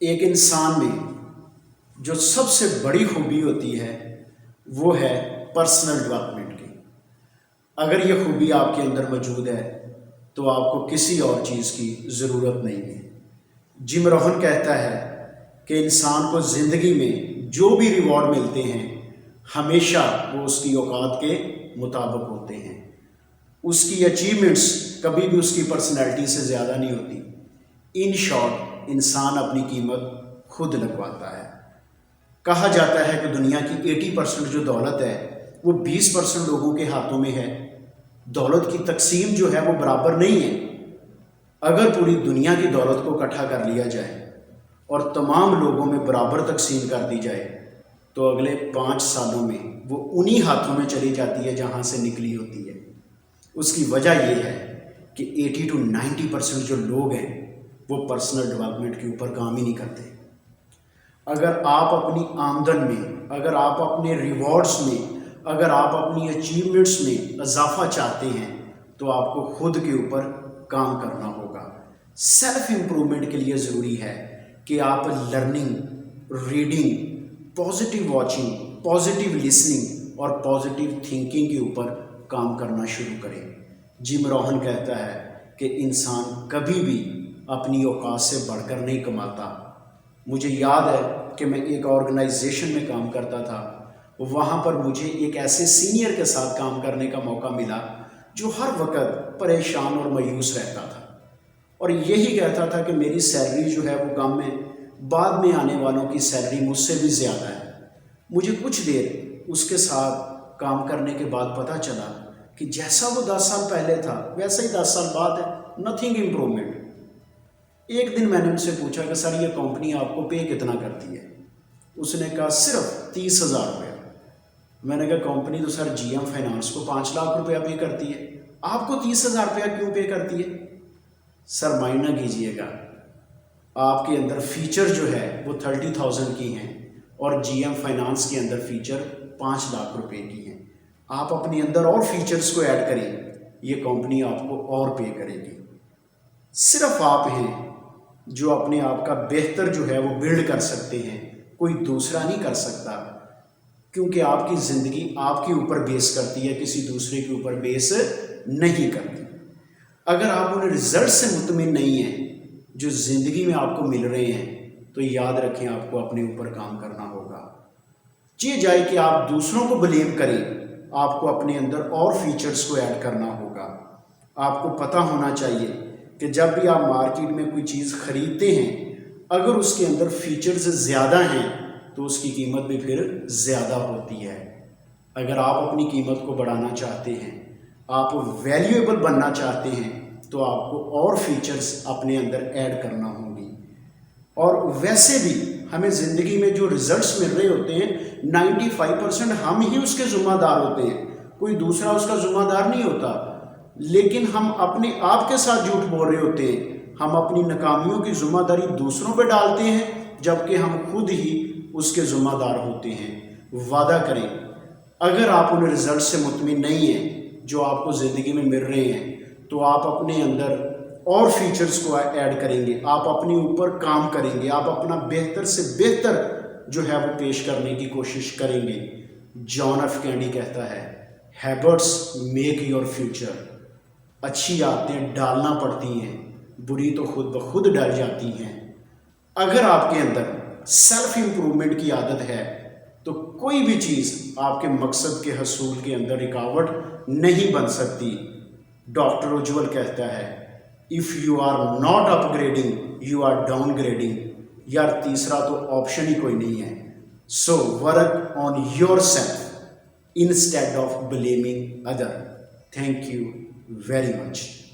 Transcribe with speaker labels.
Speaker 1: ایک انسان میں جو سب سے بڑی خوبی ہوتی ہے وہ ہے پرسنل ڈیولپمنٹ کی۔ اگر یہ خوبی آپ کے اندر موجود ہے تو آپ کو کسی اور چیز کی ضرورت نہیں ہے۔ جم روہن کہتا ہے کہ انسان کو زندگی میں جو بھی ریوارڈ ملتے ہیں ہمیشہ وہ اس کی اوقات کے مطابق ہوتے ہیں۔ اس کی اچیومنٹس کبھی بھی اس کی پرسنالٹی سے زیادہ نہیں ہوتی۔ ان شارٹ، انسان اپنی قیمت خود لگواتا ہے۔ کہا جاتا ہے کہ دنیا کی 80% جو دولت ہے وہ 20% لوگوں کے ہاتھوں میں ہے۔ دولت کی تقسیم جو ہے وہ برابر نہیں ہے۔ اگر پوری دنیا کی دولت کو اکٹھا کر لیا جائے اور تمام لوگوں میں برابر تقسیم کر دی جائے تو اگلے 5 سالوں میں وہ انہی ہاتھوں میں چلی جاتی ہے جہاں سے نکلی ہوتی ہے۔ اس کی وجہ یہ ہے کہ 80 to 90% جو لوگ ہیں وہ پرسنل ڈیولپمنٹ کے اوپر کام ہی نہیں کرتے۔ اگر آپ اپنی آمدن میں، اگر آپ اپنے ریوارڈز میں، اگر آپ اپنی اچیومنٹس میں اضافہ چاہتے ہیں تو آپ کو خود کے اوپر کام کرنا ہوگا۔ سیلف امپرومنٹ کے لیے ضروری ہے کہ آپ learning, reading, positive watching, positive listening اور پازیٹیو تھنکنگ کے اوپر کام کرنا شروع کریں۔ جم روہن کہتا ہے کہ انسان کبھی بھی اپنی اوقات سے بڑھ کر نہیں کماتا۔ مجھے یاد ہے کہ میں ایک آرگنائزیشن میں کام کرتا تھا، وہاں پر مجھے ایک ایسے سینئر کے ساتھ کام کرنے کا موقع ملا جو ہر وقت پریشان اور مایوس رہتا تھا اور یہی کہتا تھا کہ میری سیلری جو ہے وہ کم ہے، بعد میں آنے والوں کی سیلری مجھ سے بھی زیادہ ہے۔ مجھے کچھ دیر اس کے ساتھ کام کرنے کے بعد پتہ چلا کہ جیسا وہ 10 سال پہلے تھا ویسا ہی 10 سال بعد ہے، نتھنگ امپرومنٹ۔ ایک دن میں نے ان سے پوچھا کہ سر یہ کمپنی آپ کو پے کتنا کرتی ہے؟ اس نے کہا صرف 30,000 روپیہ۔ میں نے کہا کمپنی تو سر جی ایم فائنانس کو 5 لاکھ روپیہ پے کرتی ہے، آپ کو 30,000 روپیہ کیوں پے کرتی ہے؟ سر مائنڈ نہ کیجیے گا، آپ کے اندر فیچر جو ہے وہ 30,000 کی ہیں اور جی ایم فائنانس کے اندر فیچر 5 لاکھ روپے کی ہیں۔ آپ اپنے اندر اور فیچرز کو ایڈ کریں، یہ کمپنی آپ کو اور پے کرے گی۔ صرف آپ ہیں جو اپنے آپ کا بہتر جو ہے وہ بلڈ کر سکتے ہیں، کوئی دوسرا نہیں کر سکتا، کیونکہ آپ کی زندگی آپ کے اوپر بیس کرتی ہے، کسی دوسرے کے اوپر بیس نہیں کرتی۔ اگر آپ ان رزلٹ سے مطمئن نہیں ہیں جو زندگی میں آپ کو مل رہے ہیں تو یاد رکھیں آپ کو اپنے اوپر کام کرنا ہوگا۔ یہ جائے کہ آپ دوسروں کو بلیم کریں، آپ کو اپنے اندر اور فیچرز کو ایڈ کرنا ہوگا۔ آپ کو پتہ ہونا چاہیے کہ جب بھی آپ مارکیٹ میں کوئی چیز خریدتے ہیں اگر اس کے اندر فیچرز زیادہ ہیں تو اس کی قیمت بھی پھر زیادہ ہوتی ہے۔ اگر آپ اپنی قیمت کو بڑھانا چاہتے ہیں، آپ ویلیویبل بننا چاہتے ہیں تو آپ کو اور فیچرز اپنے اندر ایڈ کرنا ہوں گی۔ اور ویسے بھی ہمیں زندگی میں جو رزلٹس مل رہے ہوتے ہیں 95% ہم ہی اس کے ذمہ دار ہوتے ہیں، کوئی دوسرا اس کا ذمہ دار نہیں ہوتا، لیکن ہم اپنے آپ کے ساتھ جھوٹ بول رہے ہوتے ہیں۔ ہم اپنی ناکامیوں کی ذمہ داری دوسروں پہ ڈالتے ہیں جبکہ ہم خود ہی اس کے ذمہ دار ہوتے ہیں۔ وعدہ کریں اگر آپ ان رزلٹ سے مطمئن نہیں ہیں جو آپ کو زندگی میں مل رہے ہیں تو آپ اپنے اندر اور فیچرز کو ایڈ کریں گے، آپ اپنے اوپر کام کریں گے، آپ اپنا بہتر سے بہتر جو ہے وہ پیش کرنے کی کوشش کریں گے۔ جان ایف کینڈی کہتا ہے ہیبٹس میک یور فیوچر۔ اچھی عادتیں ڈالنا پڑتی ہیں، بری تو خود بخود ڈل جاتی ہیں۔ اگر آپ کے اندر سیلف امپرومنٹ کی عادت ہے تو کوئی بھی چیز آپ کے مقصد کے حصول کے اندر رکاوٹ نہیں بن سکتی۔ ڈاکٹر اجول کہتا ہے if you are not upgrading you are downgrading. یار تیسرا تو آپشن ہی کوئی نہیں ہے۔ So work on yourself instead of blaming other. Thank you very much.